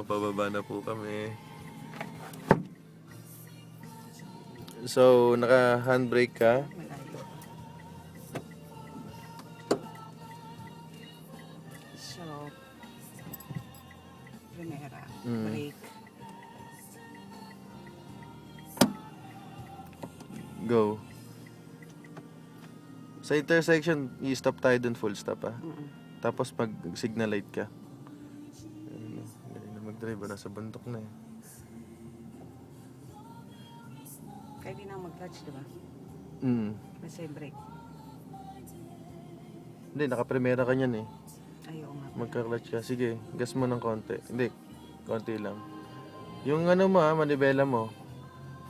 Pababa na po kami. So, naka-handbrake ka. Malayo. So, primera, brake. Go. Sa intersection, i-stop tayo dun, full stop Tapos pag signal light ka. Galing na mag-drive, nasa bundok na eh. Kaya di na mag-clutch, diba? Kasi brake. Hindi, naka-primera ka niyan eh. Ayaw nga. Magka-clutch ka. Sige, gas mo ng konti. Hindi, konti lang. Yung ano mo manibela mo.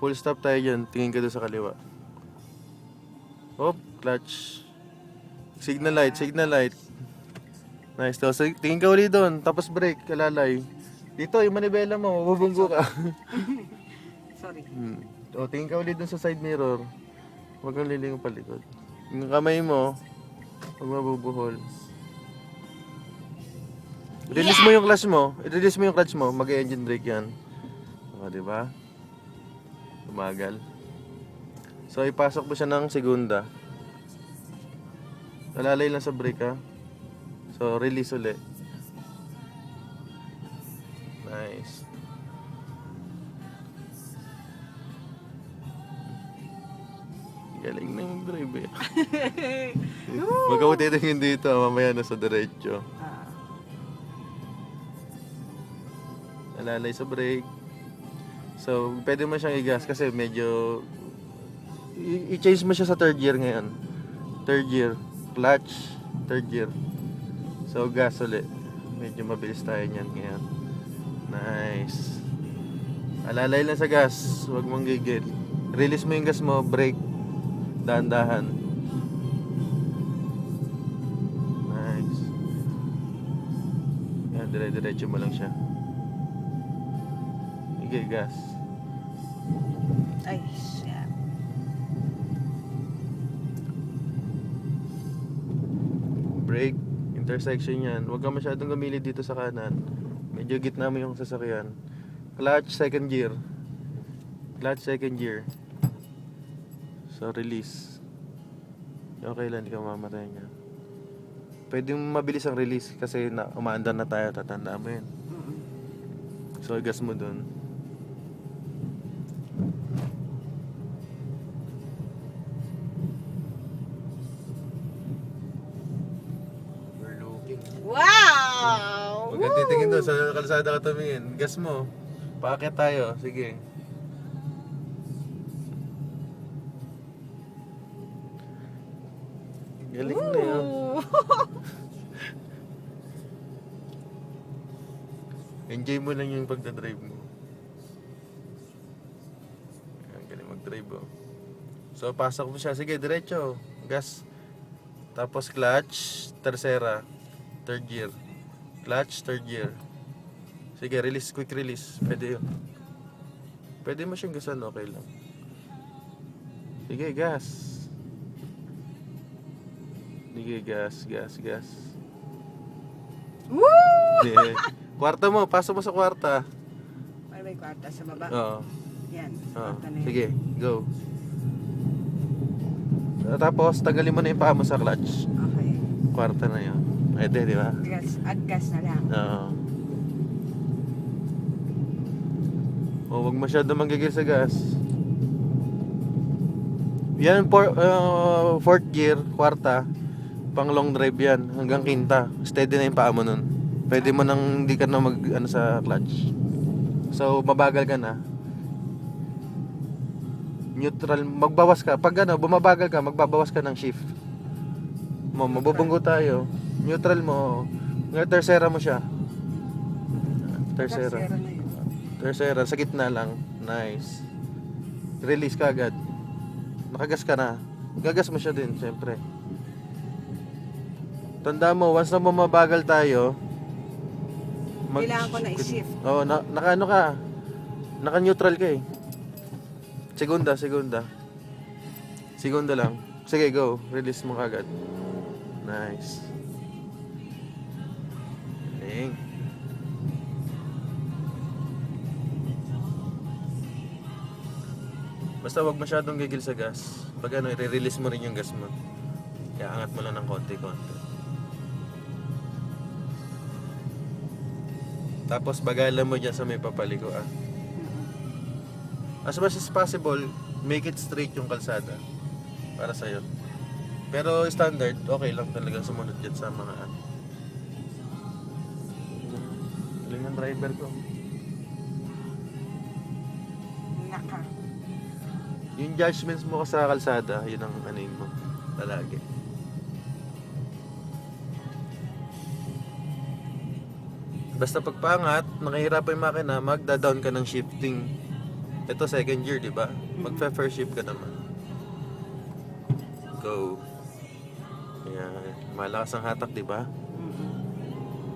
Full stop tayo dyan. Tingin ka doon sa kaliwa. Hop, clutch. Signal light, signal light. Nice. So, tingin ka uli doon. Tapos brake, kalalay. Dito, yung manibela mo, mabubunggo ka. Sorry. O, tingin ka uli doon sa side mirror. Huwag kang lilingon palikod. Yung kamay mo, huwag mabubuhol. Release mo yung clutch mo. I-release mo yung clutch mo. Mag-engine brake yan. O, diba? Tumagal. So, ipasok mo siya ng segunda. Alalay lang sa brake ha. So, release uli. Nice. Galing na yung drive eh. Huwag ka titingin dito. Mamaya na sa diretso. Alalay sa brake. So, pwede mo siyang i-gas kasi medyo i-change mo siya sa third gear ngayon. Third gear. Clutch. Third gear. So, gas ulit. Medyo mabilis tayo niyan ngayon. Nice. Alalay lang sa gas. Huwag mong gigil. Release mo yung gas mo. Brake. Dahan-dahan. Nice. Yan, dire-diretso mo lang siya. Sige, gas. Ay, shit. Brake, intersection yan. Huwag ka masyadong gumilid dito sa kanan. Medyo gitna mo yung sasakyan. Clutch, second gear. Clutch, second gear. So, release. Okay lang, hindi ka mamatay niya. Pwede mabilis ang release kasi umaandar na tayo, tatandaan mo yun. So, gas mo dun. Wow! Huwag kang titingin doon, sa kalsada ka tumingin. Gas mo. Paakyat tayo. Sige. Galing na yun. Enjoy mo lang yung pagdadrive mo. Ang galing mag-drive oh. So, pasok mo siya. Sige, diretso. Gas. Tapos clutch, tercera. Third gear. Clutch, third gear. Sige, release, quick release. Pwede yun. Pwede mo siyang gasan, okay lang. Sige, gas. Sige, gas, gas, gas. Woo! Sige. Kwarta mo, pasok mo sa kwarta. May kwarta sa baba. Oo. Yan. Oo. Kwarta na yan. Sige, go. Tapos, tanggalin mo na yung paa mo sa clutch. Okay. Kwarta na yun. Pwede, di ba? Gas, gas na lang. Oo. O, huwag masyado manggigil sa gas. Yan, fourth gear, kwarta. Pang long drive yan, hanggang quinta. Steady na yung paa mo nun. Pwede mo nang hindi ka na sa clutch. So, mabagal ka na. Neutral, magbawas ka. Pag bumabagal ka, magbabawas ka ng shift. Mabubunggo tayo. Neutral mo. Ngayon, tercera mo siya. Tercera. Tercera na yun. Tercera, sa gitna lang. Nice. Release ka agad. Nakagas ka na. Gagas mo siya din, syempre. Tanda mo, once na bumabagal tayo, Kailangan ko na i-shift. Oo, naka-ano ka. Naka-neutral ka eh. Segunda, segunda. Segunda lang. Sige, go. Release mo kagad. Nice. Galing. Basta wag masyadong gigil sa gas. Pag ano, i-release mo rin yung gas mo. Kaya angat mo lang ng konti-konti. Tapos bagalan mo dyan sa may papalikuan. As much as possible, make it straight yung kalsada. Para sa'yo. Pero standard, okay lang talaga sumunod dyan sa mga ano. Galing ng driver ko. Naka. Yung judgments mo sa kalsada, yun ang anin mo. Palagi. Basta pagpangat, nakahirapan yung makina, magda-down ka ng shifting. Ito second gear, di ba? Magfa-first shift ka naman. Go. Ayan. Malakas ang hatak, di ba?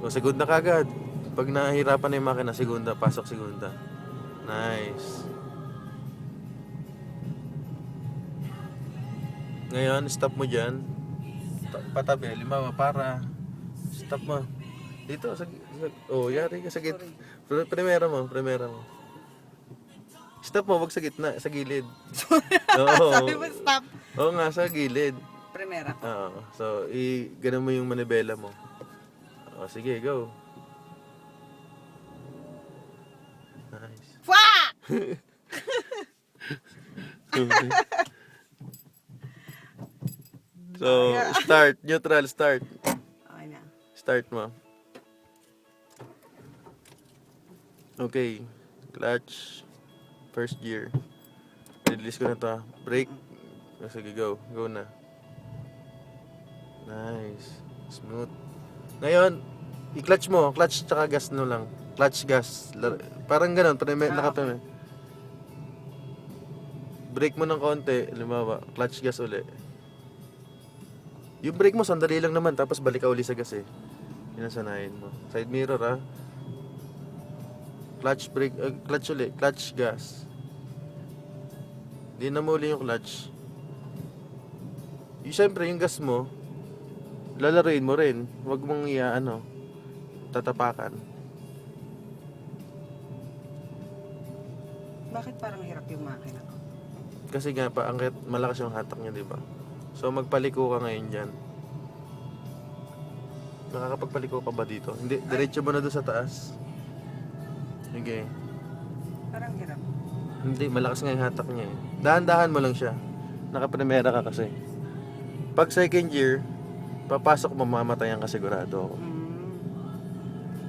O, segunda kagad. Pag nahihirapan na yung makina, segunda, pasok segunda. Nice. Ngayon, stop mo dyan. Patabi, limawa, para. Stop mo. Dito, oh, yari ka sa gitna. Primera mo. Stop mo, wag sa gitna, sa gilid. Oo. Sabi mo stop. Oo nga, sa gilid. Primera. Oo. So, ganun mo yung manibela mo. O, sige, go. Nice. Fwa! So, start. Neutral, start. Okay na. Start mo. Okay. Clutch. First gear. Release ko na to. Brake. Sige, go. Go na. Nice. Smooth. Ngayon, i-clutch mo. Clutch tsaka gas no lang. Clutch, gas. Parang ganun. Nakapeme. Brake mo ng konti. Limawa. Clutch, gas uli. Yung brake mo, sandali lang naman. Tapos balik ka uli sa gas eh. Yun ang sanayin mo. Side mirror ha. Clutch, brake. Clutch uli. Clutch, gas. Di na mo uli yung clutch. Siyempre, yung gas mo, lalaruin mo rin. Huwag mong tatapakan. Bakit parang hirap yung makina ko? Kasi nga, malakas yung hatak niya, di ba? So, magpaliko ka ngayon dyan. Nakakapagpaliko ka ba dito? Hindi, diretso mo na doon sa taas. Sige. Parang hirap. Hindi, malakas nga yung hatak niya eh. Dahan-dahan mo lang siya. Nakaprimera ka kasi. Pag second gear, papasok mo, mamatayan ka sigurado.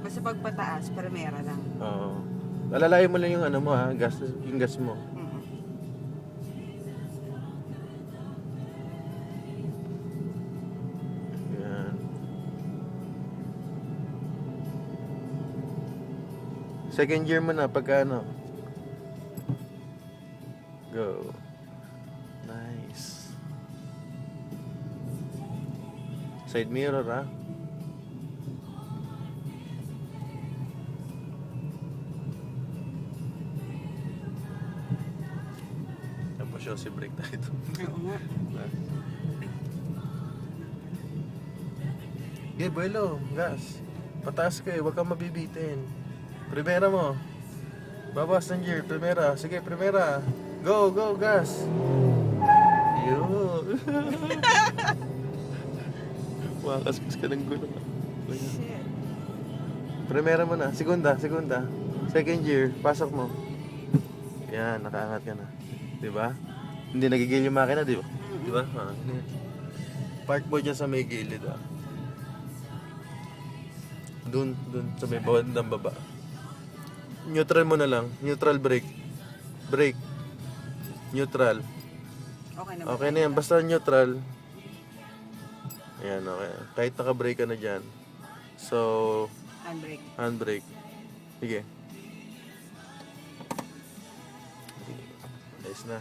Basta pag pataas, primera lang. Oo. Alalayan mo lang yung ano mo ha, yung gas mo. Yan. Second gear mo na pagka ano. Go. Nice. Side mirror ha. Tapos yung si brake tayo ito. Oo nga. Okay, buelo, gas. Pataas kayo, huwag kang mabibitin. Primera mo. Bawas ng gear, primera. Sige, primera. Go, go, gas. Yun. Makakaskas ka ng gulo. Shit. Primera mo na. Segunda. Second gear, pasok mo. Yan, nakaangat ka na. Diba? Hindi nagigil yung makina, diba? Diba? Park mo dyan sa may gilid, ah. Doon sa may bandang baba. Neutral mo na lang. Neutral brake. Brake. Neutral. Okay na ba? Okay na yan. Basta neutral. Ayan, okay. Kahit naka-brake ka na dyan. So, Handbrake. handbrake. Sige. Ayos na.